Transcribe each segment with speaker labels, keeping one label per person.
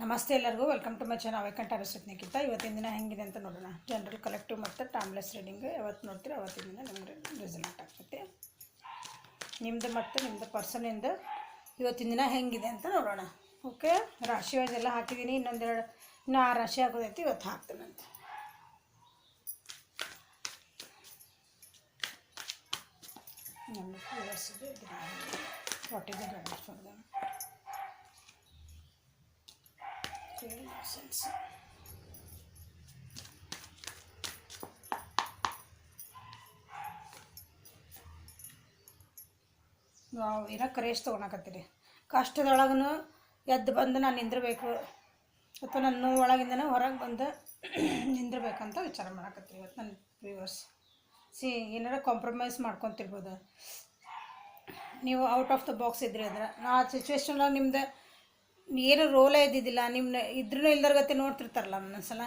Speaker 1: ನಮಸ್ತೆ ಎಲ್ಲರಿಗೂ welcome to my channel ವೈಕಂಠ ಅರಸತ್ನಿಕ್ಕಿಂತ ಇವತ್ತಿನ ದಿನ ಹೆಂಗಿದೆ ಅಂತ ನೋಡೋಣ. ಜನರಲ್ ಕಲೆಕ್ಟಿವ್ ಮತ್ತು ಟೈಮ್ಲೆಸ್ ರೀಡಿಂಗ್ ಯಾವತ್ತು ನೋಡ್ತೀರಿ ಅವತ್ತಿನ ದಿನ ನಿಮಗೆ ರಿಸಲ್ಟ್ ಆಗ್ತೈತಿ. ನಿಮ್ಮದು ಮತ್ತು ನಿಮ್ಮದು ಪರ್ಸನಿಂದ ಇವತ್ತಿನ ದಿನ ಹೆಂಗಿದೆ ಅಂತ ನೋಡೋಣ. ಓಕೆ, ರಾಶಿ ವೈಸ್ ಎಲ್ಲ ಹಾಕಿದ್ದೀನಿ. ಇನ್ನೂ 6 ರಾಶಿ ಹಾಕೋದೈತಿ, ಇವತ್ತು ಹಾಕ್ತೇನಂತೆ. ನಮ್ಮ ವ್ಯೂವರ್ಸ್ಗೆ what is the guidance for them. ನಾವು ಇರೋ ಕರೇಜ್ ತೊಗೊಳಕತ್ತೀರಿ. ಕಷ್ಟದೊಳಗೂ ಎದ್ದು ಬಂದು ನಾನು ನಿಂದಿರಬೇಕು ಅಥವಾ ನನ್ನ ಒಳಗಿಂದನೇ ಹೊರಗೆ ಬಂದು ನಿಂದಿರ್ಬೇಕಂತ ವಿಚಾರ ಮಾಡಕತ್ತೀರಿ ಇವತ್ತು ನನ್ನ ವ್ಯೂವರ್ಸ್. ಏನಾರ ಕಾಂಪ್ರಮೈಸ್ ಮಾಡ್ಕೊತಿರ್ಬೋದು. ನೀವು ಔಟ್ ಆಫ್ ದ ಬಾಕ್ಸ್ ಇದ್ರಿ ಅಂದ್ರೆ ಆ ಸಿಚುವೇಶನ್ದಾಗ ನಿಮ್ದು ಏನು ರೋಲೇ ಇದ್ದಿದ್ದಿಲ್ಲ, ನಿಮ್ಮನ್ನ ಇದ್ರೂ ಇಲ್ದರ್ಗತ್ತೆ ನೋಡ್ತಿರ್ತಾರಲ್ಲ, ಒಂದೊಂದ್ಸಲ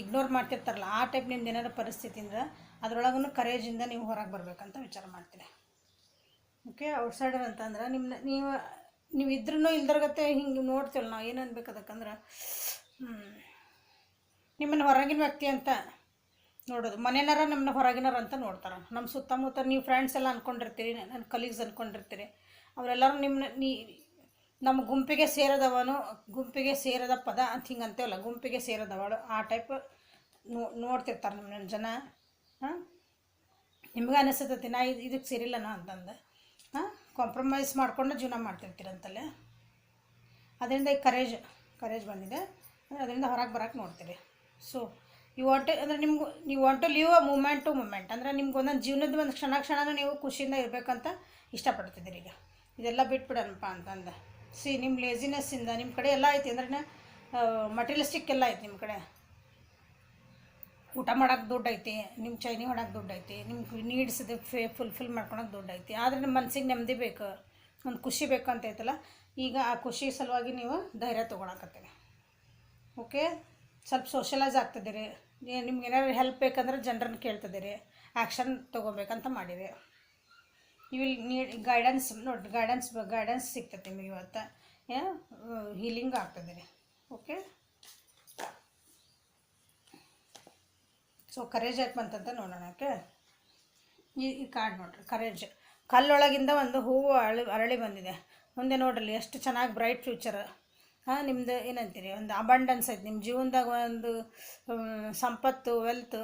Speaker 1: ಇಗ್ನೋರ್ ಮಾಡ್ತಿರ್ತಾರಲ್ಲ, ಆ ಟೈಪ್ ನಿಮ್ದು ಏನಾರ ಪರಿಸ್ಥಿತಿ ಅಂದ್ರೆ ಅದ್ರೊಳಗೂ ಕರೇಜಿಂದ ನೀವು ಹೊರಗೆ ಬರ್ಬೇಕಂತ ವಿಚಾರ ಮಾಡ್ತೀರಿ. ಓಕೆ, ಔಟ್ಸೈಡರ್ ಅಂತಂದ್ರೆ ನೀವು ಇದ್ರೂ ಇಲ್ದರ್ಗತ್ತೆ ಹಿಂಗೆ ನೋಡ್ತೀವಲ್ಲ, ನಾವು ಏನು ಅನ್ಬೇಕು ಅದಕ್ಕಂದ್ರೆ ನಿಮ್ಮನ್ನು ಹೊರಗಿನ ವ್ಯಕ್ತಿ ಅಂತ ನೋಡೋದು. ಮನೆಯನ್ನಾರ ನಮ್ಮನ್ನ ಹೊರಗಿನಾರ ಅಂತ ನೋಡ್ತಾರೆ. ನಮ್ಮ ಸುತ್ತಮುತ್ತ ನೀವು ಫ್ರೆಂಡ್ಸ್ ಎಲ್ಲ ಅಂದ್ಕೊಂಡಿರ್ತೀರಿ, ನನ್ನ ಕಲೀಗ್ಸ್ ಅಂದ್ಕೊಂಡಿರ್ತೀರಿ. ಅವರೆಲ್ಲರೂ ನಮ್ಮ ಗುಂಪಿಗೆ ಸೇರಿದವನು, ಗುಂಪಿಗೆ ಸೇರದ ಪದ ಅಂತ ಹಿಂಗೆ ಅಂತೇವಲ್ಲ, ಗುಂಪಿಗೆ ಸೇರಿದವಳು, ಆ ಟೈಪ್ ನೋಡ್ತಿರ್ತಾರೆ ನಿಮ್ಮ ಜನ. ನಿಮ್ಗೆ ಅನಿಸ್ತೈತಿ ನಾ ಇದಕ್ಕೆ ಸೇರಿಲ್ಲನ ಅಂತಂದು ಕಾಂಪ್ರಮೈಸ್ ಮಾಡ್ಕೊಂಡು ಜೀವನ ಮಾಡ್ತಿರ್ತೀರಂತಲ್ಲೇ. ಅದರಿಂದ ಈಗ ಕರೇಜ್ ಬಂದಿದೆ, ಅದರಿಂದ ಹೊರಗೆ ಬರೋಕ್ಕೆ ನೋಡ್ತೀರಿ. ಸೊ ಯು ವಾಂಟ್ ಅಂದರೆ ನೀವು want to leave a moment to moment. ಅಂದರೆ ನಿಮ್ಗೆ ಒಂದೊಂದು ಜೀವನದ ಒಂದು ಕ್ಷಣನೂ ನೀವು ಖುಷಿಯಿಂದ ಇರಬೇಕಂತ ಇಷ್ಟಪಡ್ತಿದ್ದೀರಿ. ಈಗ ಇದೆಲ್ಲ ಬಿಟ್ಬಿಡೋಣಪ್ಪ ಅಂತಂದು ನಿಮ್ಮ ಲೇಜಿನೆಸ್ಸಿಂದ ನಿಮ್ಮ ಕಡೆ ಎಲ್ಲ ಐತಿ ಅಂದ್ರೆ ಮಟೀರಿಯಲಿಸ್ಟಿಕ್ ಎಲ್ಲ ಐತಿ. ನಿಮ್ಮ ಕಡೆ ಊಟ ಮಾಡೋಕ್ಕೆ ದುಡ್ಡು ಐತಿ, ನಿಮ್ಮ ಚೈನಿ ಹೊಡೋಕ್ಕೆ ದುಡ್ಡು ಐತಿ, ನಿಮ್ಮ ನೀಡ್ಸ್ ಫುಲ್ಫಿಲ್ ಮಾಡ್ಕೊಳಕ್ಕೆ ದುಡ್ಡು ಐತಿ. ಆದರೆ ನಿಮ್ಮ ಮನಸ್ಸಿಗೆ ನೆಮ್ಮದಿ ಬೇಕು, ಒಂದು ಖುಷಿ ಬೇಕು ಅಂತ ಐತಲ್ಲ. ಈಗ ಆ ಖುಷಿ ಸಲುವಾಗಿ ನೀವು ಧೈರ್ಯ ತೊಗೊಳಕತ್ತೀರಿ. ಓಕೆ, ಸ್ವಲ್ಪ ಸೋಷಲೈಸ್ ಆಗ್ತಿದ್ದೀರಿ. ನಿಮ್ಗೆ ಏನಾದ್ರು ಹೆಲ್ಪ್ ಬೇಕಂದ್ರೆ ಜನರನ್ನು ಕೇಳ್ತಿದ್ದೀರಿ, ಆ್ಯಕ್ಷನ್ ತೊಗೋಬೇಕಂತ ಮಾಡಿರಿ. You will need guidance. ನೋಡಿ, ಗೈಡೆನ್ಸ್ ಸಿಗ್ತೈತೆ ನಿಮಗೆ ಇವತ್ತು. ಹೀಲಿಂಗ್ ಆಗ್ತದೆ. ಓಕೆ, ಸೊ ಕರೇಜ್ ಯಾಕೆ ಬಂತಂತ ನೋಡೋಣ. ಓಕೆ, ಈ ಕಾರ್ಡ್ ನೋಡ್ರಿ, ಕರೇಜ್. ಕಲ್ಲೊಳಗಿಂದ ಒಂದು ಹೂವು ಅರಳಿ ಬಂದಿದೆ. ಮುಂದೆ ನೋಡ್ರಿ ಎಷ್ಟು ಚೆನ್ನಾಗಿ ಬ್ರೈಟ್ ಫ್ಯೂಚರ್. ನಿಮ್ಮದು ಏನಂತೀರಿ, ಒಂದು ಅಬಂಡೆನ್ಸ್ ಐತಿ ನಿಮ್ಮ ಜೀವನದಾಗ, ಒಂದು ಸಂಪತ್ತು, ವೆಲ್ತ್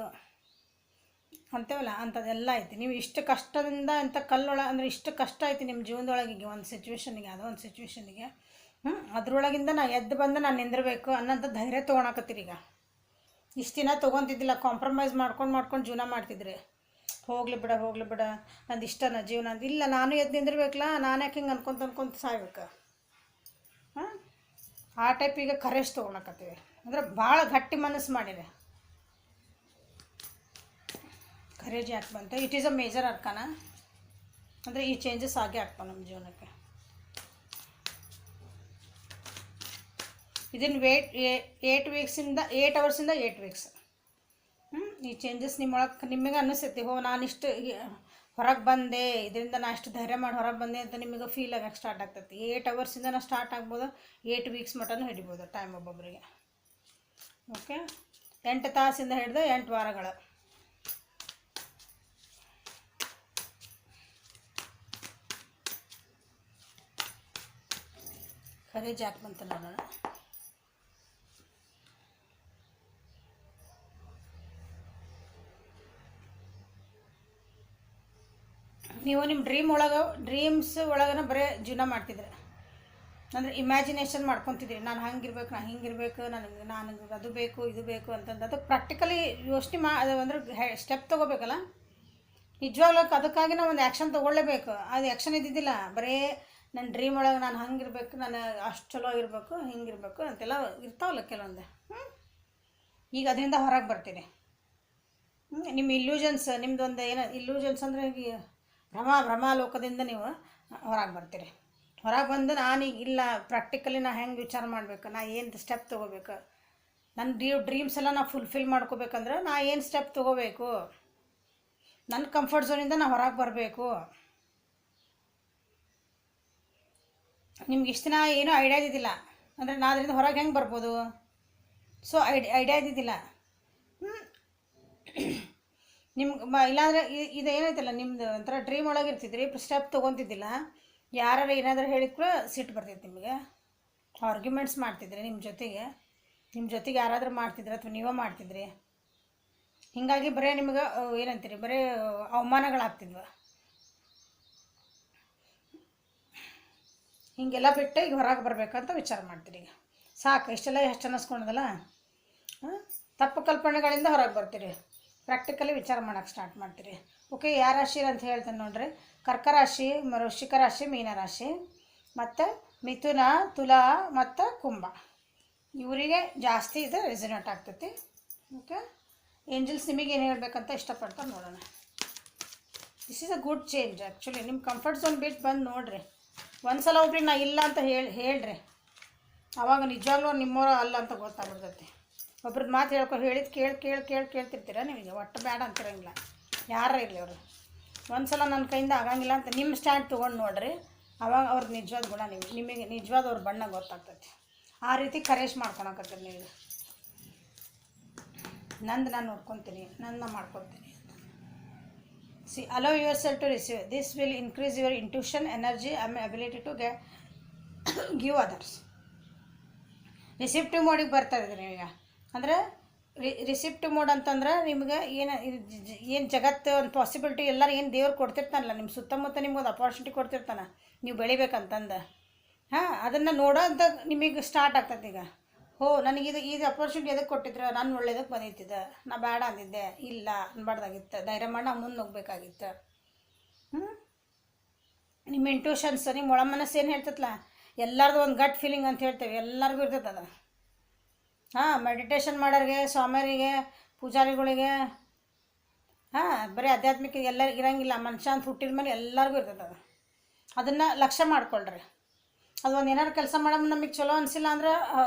Speaker 1: ಅಂತೇವಲ್ಲ ಅಂಥದ್ದೆಲ್ಲ ಐತಿ. ನೀವು ಇಷ್ಟು ಕಷ್ಟದಿಂದ ಇಂಥ ಅಂದರೆ ಇಷ್ಟು ಕಷ್ಟ ಐತಿ ನಿಮ್ಮ ಜೀವನದೊಳಗೆ, ಒಂದು ಸಿಚುವೇಶನಿಗೆ, ಅದೋ ಒಂದು ಸಿಚುವೇಶನಿಗೆ ಅದ್ರೊಳಗಿಂದ ನಾನು ಎದ್ದು ಬಂದು ನಾನು ನಿಂದಿರಬೇಕು ಅನ್ನೋಂಥ ಧೈರ್ಯ ತೊಗೊಳಕತ್ತೀರಿ. ಈಗ ಇಷ್ಟು ದಿನ ತೊಗೊತಿದ್ದಿಲ್ಲ, ಕಾಂಪ್ರಮೈಸ್ ಮಾಡ್ಕೊಂಡು ಜೀವನ ಮಾಡ್ತಿದ್ರಿ. ಹೋಗಲಿ ಬಿಡ ನಂದು ಇಷ್ಟನ ಜೀವನ ಅಂತ. ಇಲ್ಲ, ನಾನು ಎದ್ದು ನಿಂದಿರ್ಬೇಕಲ್ಲ, ನಾನು ಯಾಕೆ ಹಿಂಗೆ ಅನ್ಕೊಂತ ಸಾಯ್ಬೇಕು. ಆ ಟೈಪ್ ಈಗ ಕರೇಜ್ ತೊಗೊಳಕತ್ತೀವಿ ಅಂದರೆ ಭಾಳ ಗಟ್ಟಿ ಮನಸ್ಸು ಮಾಡಿದೆ. ಕರೇಜ್ ಯಾಕೆ ಬಂತು? It is a major arcana. ಅಂದರೆ ಈ ಚೇಂಜಸ್ ಆಗೇ ಆಗ್ತಾವೆ ನಮ್ಮ ಜೀವನಕ್ಕೆ. ಇದನ್ನು 8 ಅವರ್ಸಿಂದ 8 ವೀಕ್ಸ್. ಈ ಚೇಂಜಸ್ ನಿಮಗೆ ಅನ್ನಿಸ್ತೈತಿ, ನಾನಿಷ್ಟು ಹೊರಗೆ ಬಂದೆ, ಇದರಿಂದ ನಾನು ಇಷ್ಟು ಧೈರ್ಯ ಮಾಡಿ ಹೊರಗೆ ಬಂದೆ ಅಂತ ನಿಮಗೆ ಫೀಲ್ ಆಗಕ್ಕೆ ಸ್ಟಾರ್ಟ್ ಆಗ್ತೈತಿ. 8 ಅವರ್ಸಿಂದ ನಾವು ಸ್ಟಾರ್ಟ್ ಆಗ್ಬೋದು, 8 ವೀಕ್ಸ್ ಮಟನೂ ಹಿಡಿಬೋದು ಟೈಮ್ ಒಬ್ಬೊಬ್ಬರಿಗೆ. ಓಕೆ, 8 ತಾಸಿಂದ ಹಿಡಿದು 8 ವಾರಗಳು. ಕರೇಜ್ ಯಾಕೆ ಬಂತ ನೋಡೋಣ. ನೀವು ನಿಮ್ಮ ಡ್ರೀಮ್ಸ್ ಒಳಗನ ಬರೀ ಜೀವನ ಮಾಡ್ತಿದ್ರಿ. ಅಂದರೆ ಇಮ್ಯಾಜಿನೇಷನ್ ಮಾಡ್ಕೊತಿದ್ರಿ, ನಾನು ಹಂಗಿರ್ಬೇಕು, ನಾನು ಹಿಂಗಿರ್ಬೇಕು, ನನಗೆ ಅದು ಬೇಕು, ಇದು ಬೇಕು ಅಂತಂದು. ಅದು ಪ್ರಾಕ್ಟಿಕಲಿ ಯೋಚನೆ ಅದು ಅಂದ್ರೆ ಸ್ಟೆಪ್ ತೊಗೋಬೇಕಲ್ಲ. ನಿಜವಾಗ್ಲೂ ಅದಕ್ಕಾಗಿ ನಾವು ಒಂದು ಆ್ಯಕ್ಷನ್ ತೊಗೊಳ್ಳೇಬೇಕು. ಅದು ಆ್ಯಕ್ಷನ್ ಇದ್ದಿದ್ದಿಲ್ಲ, ಬರೀ ನನ್ನ ಡ್ರೀಮ್ ಒಳಗೆ ನಾನು ಹಂಗಿರ್ಬೇಕು, ನಾನು ಅಷ್ಟು ಚಲೋ ಇರಬೇಕು, ಹಿಂಗಿರ್ಬೇಕು ಅಂತೆಲ್ಲ ಇರ್ತಾವಲ್ಲ ಕೆಲವೊಂದು. ಈಗ ಅದರಿಂದ ಹೊರಗೆ ಬರ್ತೀನಿ. ನಿಮ್ಮ ಇಲ್ಯೂಷನ್ಸ್, ನಿಮ್ಮದೊಂದು ಇಲ್ಯೂಷನ್ಸ್ ಅಂದರೆ ಈಗ ಭ್ರಮಾಲೋಕದಿಂದ ನೀವು ಹೊರಗೆ ಬರ್ತೀರಿ. ಹೊರಗೆ ಬಂದು ನಾನೀಗ ಇಲ್ಲ, ಪ್ರಾಕ್ಟಿಕಲಿ ನಾನು ಹೆಂಗೆ ವಿಚಾರ ಮಾಡಬೇಕು, ನಾ ಏನು ಸ್ಟೆಪ್ ತೊಗೋಬೇಕು, ನನ್ನ ಡ್ರೀಮ್ಸ್ ಎಲ್ಲ ನಾನು ಫುಲ್ಫಿಲ್ ಮಾಡ್ಕೋಬೇಕಂದ್ರೆ ನಾ ಏನು ಸ್ಟೆಪ್ ತೊಗೋಬೇಕು, ನನ್ನ ಕಂಫರ್ಟ್ ಝೋನಿಂದ ನಾನು ಹೊರಗೆ ಬರಬೇಕು. ನಿಮ್ಗೆ ಇಷ್ಟು ದಿನ ಏನೂ ಐಡಿಯಾ ಇದ್ದಿದ್ದಿಲ್ಲ, ಅಂದರೆ ನಾ ಅದರಿಂದ ಹೊರಗೆ ಹೆಂಗೆ ಬರ್ಬೋದು? ಸೊ ಐಡಿಯಾ ಇದ್ದಿದ್ದಿಲ್ಲ. ನಿಮ್ಗೆ ಇಲ್ಲಾಂದರೆ ಇದು ಏನೈತಲ್ಲ ನಿಮ್ದು ಒಂಥರ ಡ್ರೀಮ್ ಒಳಗೆ ಇರ್ತಿದ್ರಿ, ಸ್ಟೆಪ್ ತೊಗೊತಿದ್ದಿಲ್ಲ. ಯಾರು ಏನಾದರೂ ಹೇಳಿದ ಕೂಡ ಸಿಟ್ಟು ಬರ್ತೈತೆ ನಿಮಗೆ, ಆರ್ಗ್ಯುಮೆಂಟ್ಸ್ ಮಾಡ್ತಿದ್ರಿ ನಿಮ್ಮ ಜೊತೆಗೆ ಯಾರಾದರೂ ಮಾಡ್ತಿದ್ರು ಅಥವಾ ನೀವೇ ಮಾಡ್ತಿದ್ರಿ. ಹೀಗಾಗಿ ಬರೀ ನಿಮ್ಗೆ ಏನಂತೀರಿ, ಬರೀ ಅವಮಾನಗಳಾಗ್ತಿದ್ವ. ಹೀಗೆಲ್ಲ ಬಿಟ್ಟು ಈಗ ಹೊರಗೆ ಬರ್ಬೇಕಂತ ವಿಚಾರ ಮಾಡ್ತೀರಿ. ಈಗ ಸಾಕು, ಇಷ್ಟೆಲ್ಲ ಎಷ್ಟು ಅನ್ನಿಸ್ಕೊಂಡದಲ್ಲ. ತಪ್ಪು ಕಲ್ಪನೆಗಳಿಂದ ಹೊರಗೆ ಬರ್ತೀರಿ, ಪ್ರಾಕ್ಟಿಕಲಿ ವಿಚಾರ ಮಾಡೋಕ್ಕೆ ಸ್ಟಾರ್ಟ್ ಮಾಡ್ತೀರಿ. ಓಕೆ, ಯಾವ ರಾಶಿ ಅಂತ ಹೇಳ್ತೇನೆ ನೋಡ್ರಿ. ಕರ್ಕ ರಾಶಿ, ವೃಶ್ಚಿಕ ರಾಶಿ, ಮೀನ ರಾಶಿ, ಮತ್ತು ಮಿಥುನ, ತುಲಾ ಮತ್ತು ಕುಂಭ, ಇವರಿಗೆ ಜಾಸ್ತಿ ಇದು ರೆಸಿನೇಟ್ ಆಗ್ತೈತಿ. ಓಕೆ, ಏಂಜಲ್ಸ್ ನಿಮಗೆ ಏನು ಹೇಳಬೇಕಂತ ಇಷ್ಟಪಡ್ತಾರೆ ನೋಡೋಣ. This is a good change. Actually ನಿಮ್ಮ ಕಂಫರ್ಟ್ ಝೋನ್ ಬಿಟ್ಟು ಬಂದು ನೋಡಿರಿ. ಒಂದು ಸಲ ಒಬ್ರಿಗೆ ನಾ ಇಲ್ಲ ಅಂತ ಹೇಳ್ರಿ, ಆವಾಗ ನಿಜವಾಗ್ಲೂ ನಿಮ್ಮವ್ರ ಅಲ್ಲ ಅಂತ ಗೊತ್ತಾಗ್ಬಿಡ್ತೈತಿ. ಒಬ್ರದ್ದು ಮಾತು ಹೇಳಿದ್ದು ಕೇಳ್ತಿರ್ತೀರ ನಿಮಗೆ, ಒಟ್ಟು ಬೇಡ ಅಂತಿರಂಗಿಲ್ಲ ಯಾರೇ ಇರಲಿ ಅವರು. ಒಂದು ಸಲ ನನ್ನ ಕೈಯಿಂದ ಆಗಂಗಿಲ್ಲ ಅಂತ ನಿಮ್ಮ ಸ್ಟ್ಯಾಂಡ್ ತೊಗೊಂಡು ನೋಡ್ರಿ, ಆವಾಗ ಅವ್ರದ್ದು ನಿಜವಾದ ಗುಣ ನಿಮಗೆ ನಿಜವಾದ ಅವ್ರ ಬಣ್ಣ ಗೊತ್ತಾಗ್ತೈತಿ. ಆ ರೀತಿ ಕರೇಜ್ ಮಾಡ್ಕೊಳಕತ್ತೀರಿ ನೀವು. ನಂದು ನಾನು ನೋಡ್ಕೊತೀನಿ, ನನ್ನ ಮಾಡ್ಕೊತೀನಿ. See, allow yourself to receive. This will increase your intuition, energy and ability to give others. Receptive ಮೋಡಿಗೆ ಬರ್ತಾ ಇದ್ರಿ ನೀವೀಗ. ಅಂದರೆ ರಿಸಿಪ್ಟಿವ್ ಮೋಡ್ ಅಂತಂದ್ರೆ ನಿಮ್ಗೆ ಏನು ಜಗತ್ತು ಒಂದು ಪಾಸಿಬಿಲಿಟಿ ಎಲ್ಲರೂ ಏನು ದೇವ್ರು ಕೊಡ್ತಿರ್ತಾನಲ್ಲ, ನಿಮ್ಮ ಸುತ್ತಮುತ್ತ ನಿಮ್ಗೆ ಒಂದು ಅಪಾರ್ಚುನಿಟಿ ಕೊಡ್ತಿರ್ತಾನೆ ನೀವು ಬೆಳಿಬೇಕಂತಂದು. ಅದನ್ನು ನೋಡೋ ಅಂತ ನಿಮಗೆ ಸ್ಟಾರ್ಟ್ ಆಗ್ತದೆ ಈಗ. ನನಗಿದು ಅಪರ್ಚುನಿಟಿ ಎದಕ್ಕೆ ಕೊಟ್ಟಿದ್ರು, ನಾನು ಒಳ್ಳೇದಕ್ಕೆ ಬಂದಿತ್ತಿದ್ದೆ, ನಾ ಬೇಡ ಅಂದಿದ್ದೆ, ಇಲ್ಲ ಅನ್ಬಾರ್ದಾಗಿತ್ತು, ಧೈರ್ಯ ಮಾಡಿ ನಾವು ಮುಂದೆ ಹೋಗ್ಬೇಕಾಗಿತ್ತು. ನಿಮ್ಮ ಇಂಟ್ಯೂಷನ್ಸ್, ನಿಮ್ಮ ಒಳ ಮನಸ್ಸು ಏನು ಹೇಳ್ತೈತಲ್ಲ, ಎಲ್ಲರದು ಒಂದು ಗಟ್ ಫೀಲಿಂಗ್ ಅಂತ ಹೇಳ್ತೇವೆ, ಎಲ್ಲರಿಗೂ ಇರ್ತೈತೆ ಅದು. ಮೆಡಿಟೇಷನ್ ಮಾಡೋರಿಗೆ, ಸ್ವಾಮಿಯರಿಗೆ, ಪೂಜಾರಿಗಳಿಗೆ, ಬರೀ ಆಧ್ಯಾತ್ಮಿಕ ಎಲ್ಲ ಇರೋಂಗಿಲ್ಲ. ಮನುಷ್ಯ ಅಂತ ಹುಟ್ಟಿದ ಮೇಲೆ ಎಲ್ಲರಿಗೂ ಇರ್ತೈತೆ ಅದು. ಅದನ್ನು ಲಕ್ಷ್ಯ ಮಾಡ್ಕೊಳ್ರಿ. ಅದು ಒಂದು ಏನಾರು ಕೆಲಸ ಮಾಡೋ ನಮಗೆ ಚಲೋ ಅನಿಸಿಲ್ಲ ಅಂದ್ರೆ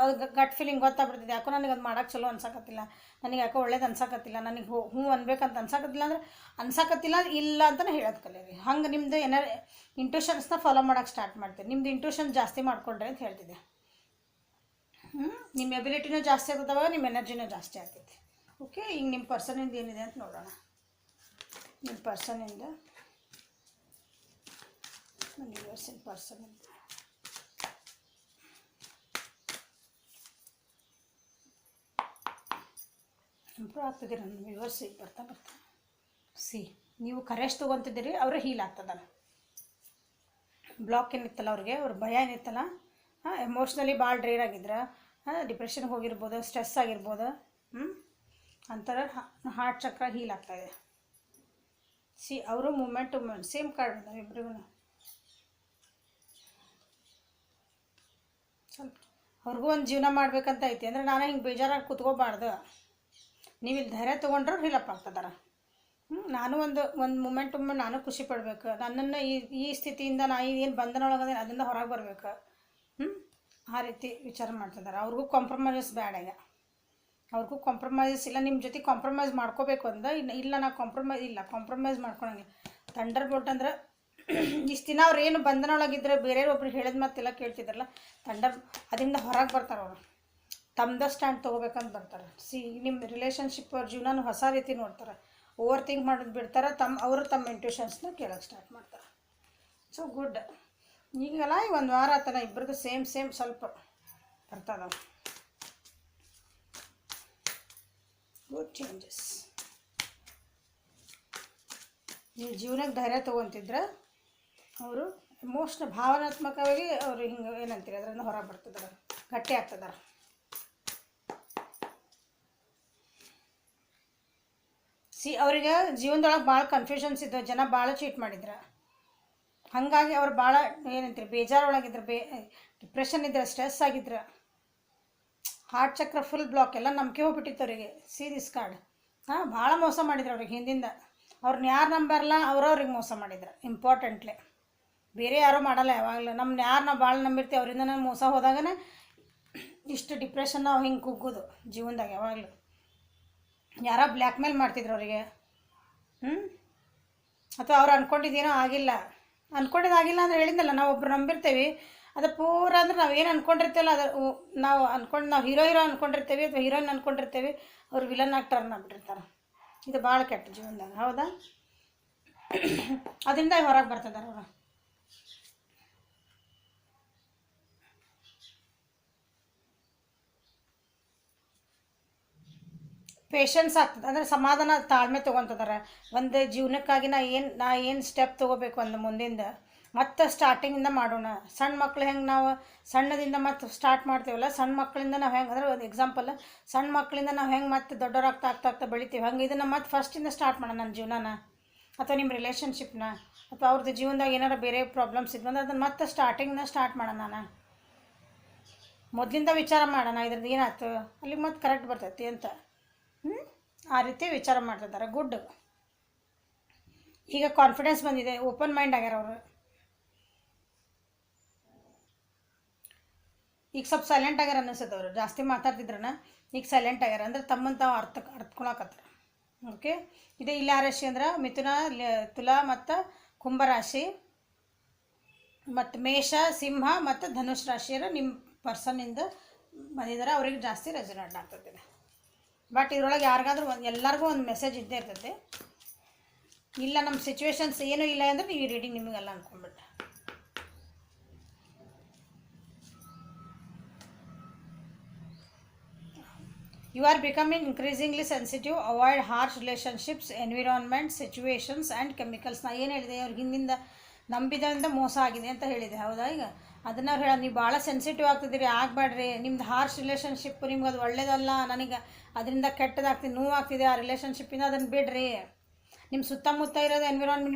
Speaker 1: ಗಟ್ ಫೀಲಿಂಗ್ ಗೊತ್ತಾಗ್ಬಿಡ್ತದೆ. ಯಾಕೋ ನನಗೆ ಅದು ಮಾಡೋಕ್ಕೆ ಚಲೋ ಅನ್ಸಕತ್ತಿಲ್ಲ, ನನಗೆ ಯಾಕೋ ಒಳ್ಳೇದು ಅನ್ಸಕತ್ತಿಲ್ಲ, ನನಗೆ ಹ್ಞೂ ಅನ್ಬೇಕಂತ ಅನ್ಸಕತ್ತಿಲ್ಲ ಅಂದ್ರೆ ಅನ್ಸಕತ್ತಿಲ್ಲ ಇಲ್ಲ ಅಂತಲೇ ಹೇಳೋದು ಕಲೀರಿ. ಹಂಗೆ ನಿಮ್ಮದು ಏನಾರು ಇಂಟ್ಯೂಷನ್ಸ್ನ ಫಾಲೋ ಮಾಡೋಕ್ಕೆ ಸ್ಟಾರ್ಟ್ ಮಾಡ್ತೀರಿ. ನಿಮ್ಮದು ಇಂಟ್ಯೂಷನ್ ಜಾಸ್ತಿ ಮಾಡ್ಕೊಳ್ರಿ ಅಂತ ಹೇಳ್ತಿದ್ದೆ. ನಿಮ್ಮ ಎಬಿಲಿಟಿನೂ ಜಾಸ್ತಿ ಆಗ್ತದವ, ನಿಮ್ಮ ಎನರ್ಜಿನೂ ಜಾಸ್ತಿ ಆಗ್ತೈತಿ. ಓಕೆ, ಈಗ ನಿಮ್ಮ ಪರ್ಸನಿಂದ ಏನಿದೆ ಅಂತ ನೋಡೋಣ. ನಿಮ್ಮ ಪರ್ಸನಿಂದ ಯೂನಿವರ್ಸಿನ ಪರ್ಸನಿಂದ ಇಂಪ್ರೂವ್ ಆಗ್ತದೆ. ನನ್ನ ವ್ಯೂವರ್ಸ್ ಈಗ ಬರ್ತಾ ಸಿ, ನೀವು ಕರೆಸ್ಟ್ ತೊಗೊತಿದ್ದೀರಿ, ಅವರೇ ಹೀಲ್ ಆಗ್ತದಲ್ಲ. ಬ್ಲಾಕ್ ಏನಿತ್ತಲ್ಲ ಅವ್ರಿಗೆ, ಅವ್ರ ಭಯ ಏನಿತ್ತಲ್ಲ, ಎಮೋಷ್ನಲಿ ಭಾಳ ಡ್ರೈನ್ ಆಗಿದ್ರೆ, ಡಿಪ್ರೆಷನ್ಗೆ ಹೋಗಿರ್ಬೋದು, ಸ್ಟ್ರೆಸ್ ಆಗಿರ್ಬೋದು, ಅಂಥರ ಹಾರ್ಟ್ ಚಕ್ರ ಹೀಲ್ ಆಗ್ತಾಯಿದೆ. ಸಿ, ಅವರು moment to moment same card ಇದ್ದಾವೆ ಇಬ್ಬರಿಗೂ. ಸ್ವಲ್ಪ ಅವ್ರಿಗೂ ಒಂದು ಜೀವನ ಮಾಡ್ಬೇಕಂತ ಐತಿ. ಅಂದರೆ ನಾನು ಹಿಂಗೆ ಬೇಜಾರಾಗಿ ಕೂತ್ಕೋಬಾರ್ದು, ನೀವು ಇಲ್ಲಿ ಧೈರ್ಯ ತೊಗೊಂಡ್ರೆ ಹೀಲಪ್ ಆಗ್ತದಾರ. ನಾನು ಒಂದು ಮೂಮೆಂಟ್ ನಾನು ಖುಷಿ ಪಡಬೇಕು. ನನ್ನನ್ನು ಈ ಸ್ಥಿತಿಯಿಂದ ನಾ ಏನು ಬಂಧನ ಒಳಗದೆ ಅದರಿಂದ ಹೊರಗೆ ಬರಬೇಕು. ಆ ರೀತಿ ವಿಚಾರ ಮಾಡ್ತಿದ್ದಾರೆ. ಅವ್ರಿಗೂ ಕಾಂಪ್ರಮೈಸಸ್ ಬೇಡ. ಈಗ ಅವ್ರಿಗೂ ಕಾಂಪ್ರಮೈಸಸ್ ಇಲ್ಲ. ನಿಮ್ಮ ಜೊತೆ ಕಾಂಪ್ರಮೈಸ್ ಮಾಡ್ಕೋಬೇಕು ಅಂದ ಇಲ್ಲ, ನಾ ಕಾಂಪ್ರಮೈಸ್ ಮಾಡ್ಕೊಳಂಗಿಲ್ಲ. ಥಂಡರ್ ಬೋಲ್ಟ್ ಅಂದ್ರೆ ಇಷ್ಟು ದಿನ ಅವ್ರು ಏನು ಬಂಧನ ಒಳಗಿದ್ರೆ ಬೇರೆಯವ್ರೊಬ್ರು ಹೇಳಿದ ಮತ್ತೆಲ್ಲ ಕೇಳ್ತಿದ್ರಲ್ಲ, ಅದರಿಂದ ಹೊರಗೆ ಬರ್ತಾರೆ. ಅವರು ತಮ್ಮದ ಸ್ಟ್ಯಾಂಡ್ ತೊಗೋಬೇಕಂತ ಬರ್ತಾರೆ. ಸಿ, ನಿಮ್ಮ ರಿಲೇಷನ್ಶಿಪ್ ಅವ್ರ ಜೀವನ ಹೊಸ ರೀತಿ ನೋಡ್ತಾರೆ. ಓವರ್ ಥಿಂಕ್ ಮಾಡೋದು ಬಿಡ್ತಾರೆ. ಅವರು ತಮ್ಮ ಇಂಟ್ಯೂಷನ್ಸ್ನ ಕೇಳೋಕ್ಕೆ ಸ್ಟಾರ್ಟ್ ಮಾಡ್ತಾರೆ. So good. ಈಗೆಲ್ಲ ಈ ಒಂದು ವಾರ ಆತನ ಇಬ್ಬರದು ಸೇಮ್ ಸ್ವಲ್ಪ ಬರ್ತದ. Good changes. ನೀವು ಜೀವನಕ್ಕೆ ಧೈರ್ಯ ತೊಗೊತಿದ್ರೆ ಅವರು ಭಾವನಾತ್ಮಕವಾಗಿ ಅವರು ಹಿಂಗೆ ಏನಂತೀರಿ ಅದರಿಂದ ಹೊರಗೆ ಬರ್ತಿದ್ದಾರೆ, ಗಟ್ಟಿ ಆಗ್ತದಾರೆ. ಸಿ, ಅವರಿಗೆ ಜೀವನದೊಳಗೆ ಭಾಳ ಕನ್ಫ್ಯೂಷನ್ಸ್ ಇದ್ದವು. ಜನ ಭಾಳ ಚೀಟ್ ಮಾಡಿದ್ರು. ಹಾಗಾಗಿ ಅವ್ರು ಭಾಳ ಏನಂತೀರಿ ಬೇಜಾರೊಳಗಿದ್ರು, ಡಿಪ್ರೆಷನ್ ಇದ್ರೆ, ಸ್ಟ್ರೆಸ್ ಆಗಿದ್ರು. ಹಾರ್ಟ್ ಚಕ್ರ ಫುಲ್ ಬ್ಲಾಕ್, ಎಲ್ಲ ನಂಬಿಕೆ ಹೋಗ್ಬಿಟ್ಟಿತ್ತು ಅವರಿಗೆ. See this card. ಭಾಳ ಮೋಸ ಮಾಡಿದ್ರು ಅವ್ರಿಗೆ ಹಿಂದಿಂದ. ಅವ್ರನ್ನ ಯಾರು ನಂಬರಲ್ಲ, ಅವ್ರಿಗೆ ಮೋಸ ಮಾಡಿದ್ರು. ಇಂಪಾರ್ಟೆಂಟ್ಲಿ ಬೇರೆ ಯಾರೂ ಮಾಡಲ್ಲ ಯಾವಾಗಲೂ. ಯಾರು ನಾವು ಭಾಳ ನಂಬಿರ್ತೀವಿ ಅವರಿಂದ ನಾನು ಮೋಸ ಹೋದಾಗನೇ ಇಷ್ಟು ಡಿಪ್ರೆಷನ್ ನಾವು ಹಿಂಗೆ ಕುಗ್ಗೋದು ಜೀವನದಾಗ. ಯಾವಾಗಲೂ ಯಾರೋ ಬ್ಲ್ಯಾಕ್ ಮೇಲ್ ಮಾಡ್ತಿದ್ರು ಅವರಿಗೆ. ಅಥವಾ ಅವ್ರು ಅಂದ್ಕೊಂಡಿದ್ದೇನೋ ಆಗಿಲ್ಲ ಅಂದ್ರೆ ಹೇಳಿದ್ನಲ್ಲ, ನಾವು ಒಬ್ರು ನಂಬಿರ್ತೀವಿ, ಅದು ಪೂರ ಅಂದ್ರೆ ನಾವು ಏನು ಅಂದ್ಕೊಂಡಿರ್ತೀವಲ್ಲ ಅದು ನಾವು ಹೀರೋ ಅಂದ್ಕೊಂಡಿರ್ತೇವೆ ಅಥವಾ ಹೀರೋಯಿನ್ ಅಂದ್ಕೊಂಡಿರ್ತೇವೆ, ಅವ್ರು ವಿಲನ್ ಆಗಿ ಟರ್ನ್ ಆಗಿಬಿಟ್ಟಿರ್ತಾರೆ. ಇದು ಭಾಳ ಕೆಟ್ಟ ಜೀವನದಾಗ, ಹೌದಾ? ಅದರಿಂದ ಹೊರಗೆ ಬರ್ತಿದ್ದಾರೆ ಅವರು. ಪೇಷನ್ಸ್ ಆಗ್ತದೆ, ಅಂದರೆ ಸಮಾಧಾನ ತಾಳ್ಮೆ ತೊಗೊತಿದ್ದಾರೆ. ಒಂದು ಜೀವನಕ್ಕಾಗಿ ನಾ ಏನು ಸ್ಟೆಪ್ ತೊಗೋಬೇಕು ಅಂದ ಮುಂದಿಂದ ಮತ್ತು ಸ್ಟಾರ್ಟಿಂಗಿಂದ ಮಾಡೋಣ. ಸಣ್ಣ ಮಕ್ಳು ಹೆಂಗೆ ನಾವು ಸಣ್ಣದಿಂದ ಮತ್ತು ಸ್ಟಾರ್ಟ್ ಮಾಡ್ತೀವಲ್ಲ, ಸಣ್ಣ ಮಕ್ಕಳಿಂದ ನಾವು ಹೆಂಗೆ ಅಂದರೆ ಒಂದು ಎಕ್ಸಾಂಪಲ್, ಸಣ್ಣ ಮಕ್ಕಳಿಂದ ನಾವು ಹೆಂಗೆ ಮತ್ತೆ ದೊಡ್ಡವರಾಗ್ತಾ ಬೆಳಿತೀವಿ, ಹಂಗೆ ಇದನ್ನು ಮತ್ತೆ ಫಸ್ಟಿಂದ ಸ್ಟಾರ್ಟ್ ಮಾಡೋಣ. ನನ್ನ ಜೀವನನ ಅಥವಾ ನಿಮ್ಮ ರಿಲೇಷನ್ಶಿಪ್ನ ಅಥವಾ ಅವ್ರದ್ದು ಜೀವನದಾಗ ಏನಾರು ಬೇರೆ ಪ್ರಾಬ್ಲಮ್ಸ್ ಇದ್ವು ಅಂದ್ರೆ ಅದನ್ನು ಮತ್ತೆ ಸ್ಟಾರ್ಟಿಂಗ್ನ ಸ್ಟಾರ್ಟ್ ಮಾಡೋಣ. ನಾನು ಮೊದಲಿಂದ ವಿಚಾರ ಮಾಡೋಣ, ಇದ್ರದ್ದು ಏನಾಯ್ತು ಅಲ್ಲಿಗೆ ಮತ್ತೆ ಕರೆಕ್ಟ್ ಬರ್ತೈತಿ ಅಂತ. ಆ ರೀತಿ ವಿಚಾರ ಮಾಡ್ತಿದ್ದಾರೆ. ಗುಡ್. ಈಗ ಕಾನ್ಫಿಡೆನ್ಸ್ ಬಂದಿದೆ, ಓಪನ್ ಮೈಂಡ್ ಆಗ್ಯಾರ ಅವರು. ಈಗ ಸ್ವಲ್ಪ ಸೈಲೆಂಟ್ ಆಗ್ಯಾರ ಅನ್ನಿಸ್ತದೆ ಅವರು. ಜಾಸ್ತಿ ಮಾತಾಡ್ತಿದ್ರನ ಈಗ ಸೈಲೆಂಟ್ ಆಗ್ಯಾರ, ಅಂದ್ರೆ ತಮ್ಮನ್ನು ತಾವು ಅರ್ಥಕೊಳಕತ್ತಾರ. ಓಕೆ. ಇದೇ ಇಲ್ಲಿ ಯಾವ ರಾಶಿ ಅಂದ್ರೆ ಮಿಥುನ, ತುಲಾ ಮತ್ತು ಕುಂಭರಾಶಿ ಮತ್ತು ಮೇಷ, ಸಿಂಹ ಮತ್ತು ಧನುಷ್ ರಾಶಿಯರ ನಿಮ್ಮ ಪರ್ಸನ್ನಿಂದ ಬಂದಿದ್ದಾರೆ. ಅವ್ರಿಗೆ ಜಾಸ್ತಿ ರೆಸೊನೇಟ್ ಆಗ್ತದೆ. ಬಟ್ ಇದ್ರೊಳಗೆ ಯಾರಿಗಾದ್ರೂ ಎಲ್ಲರಿಗೂ ಒಂದು ಮೆಸೇಜ್ ಇದ್ದೇ ಇರ್ತೈತೆ. ಇಲ್ಲ ನಮ್ಮ ಸಿಚುವೇಶನ್ಸ್ ಏನೂ ಇಲ್ಲ ಅಂದರೆ ಈ ರೀಡಿಂಗ್ ನಿಮಗೆಲ್ಲ ಅಂದ್ಕೊಂಡ್ಬಿಟ್ಟು. You are becoming increasingly sensitive. Avoid harsh relationships, environment, situations and chemicals. ನಾ ಏನು ಹೇಳಿದೆ, ಅವ್ರಿಗೆ ಹಿಂದಿಂದ ನಂಬಿದಿಂದ ಮೋಸ ಆಗಿದೆ ಅಂತ ಹೇಳಿದೆ, ಹೌದಾ? ಈಗ ಅದನ್ನು ಅವ್ರು ಹೇಳ, ನೀವು ಭಾಳ ಸೆನ್ಸಿಟಿವ್ ಆಗ್ತಿದ್ದೀರಿ, ಆಗಬೇಡ್ರಿ. ನಿಮ್ದು ಹಾರ್ಶ್ ರಿಲೇಷನ್ಶಿಪ್ ನಿಮ್ಗೆ ಅದು ಒಳ್ಳೇದಲ್ಲ, ನನಗೆ ಅದರಿಂದ ಕೆಟ್ಟದಾಗ್ತಿದೆ, ನೋವಾಗ್ತಿದೆ ಆ ರಿಲೇಷನ್ಶಿಪ್ಪಿಂದ, ಅದನ್ನು ಬಿಡ್ರಿ. ನಿಮ್ಮ ಸುತ್ತಮುತ್ತ ಇರೋದು ಎನ್ವಿರಾನ್ಮೆಂಟ್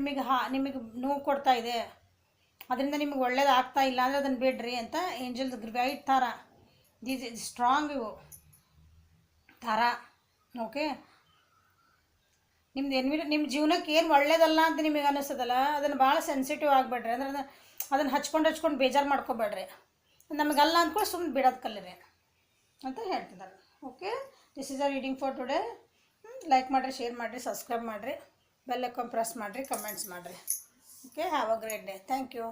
Speaker 1: ನಿಮಗೆ ನೋವು ಕೊಡ್ತಾ ಇದೆ, ಅದರಿಂದ ನಿಮಗೆ ಒಳ್ಳೇದು ಆಗ್ತಾ ಇಲ್ಲ ಅಂದರೆ ಅದನ್ನು ಬಿಡ್ರಿ ಅಂತ ಏಂಜಲ್ಸ್ ವೈಟ್ ಥರ ದೀಸ್ ಸ್ಟ್ರಾಂಗ್ ಇವು ಥರ. ಓಕೆ. ನಿಮ್ಮ ಜೀವನಕ್ಕೆ ಏನು ಒಳ್ಳೇದಲ್ಲ ಅಂತ ನಿಮಗೆ ಅನ್ನಿಸ್ತದಲ್ಲ, ಅದನ್ನು ಭಾಳ ಸೆನ್ಸಿಟಿವ್ ಆಗಿಬಿಡ್ರಿ. ಅಂದ್ರೆ ಅದನ್ನು ಹಚ್ಕೊಂಡು ಬೇಜಾರು ಮಾಡ್ಕೊಬೇಡ್ರಿ. ನಮಗಲ್ಲ ಅಂದ್ಕೊಂಡು ಸುಮ್ಮನೆ ಬಿಡೋದು ಕಲಿರಿ ಅಂತ ಹೇಳ್ತಿದ್ದಾರೆ. Okay. This is a reading for today. Like ಮಾಡಿರಿ, ಶೇರ್ ಮಾಡಿರಿ, ಸಬ್ಸ್ಕ್ರೈಬ್ ಮಾಡಿರಿ, ಬೆಲ್ ಐಕಾನ್ ಪ್ರೆಸ್ ಮಾಡಿರಿ, ಕಮೆಂಟ್ಸ್ ಮಾಡಿರಿ. Okay. Have a great day. Thank you.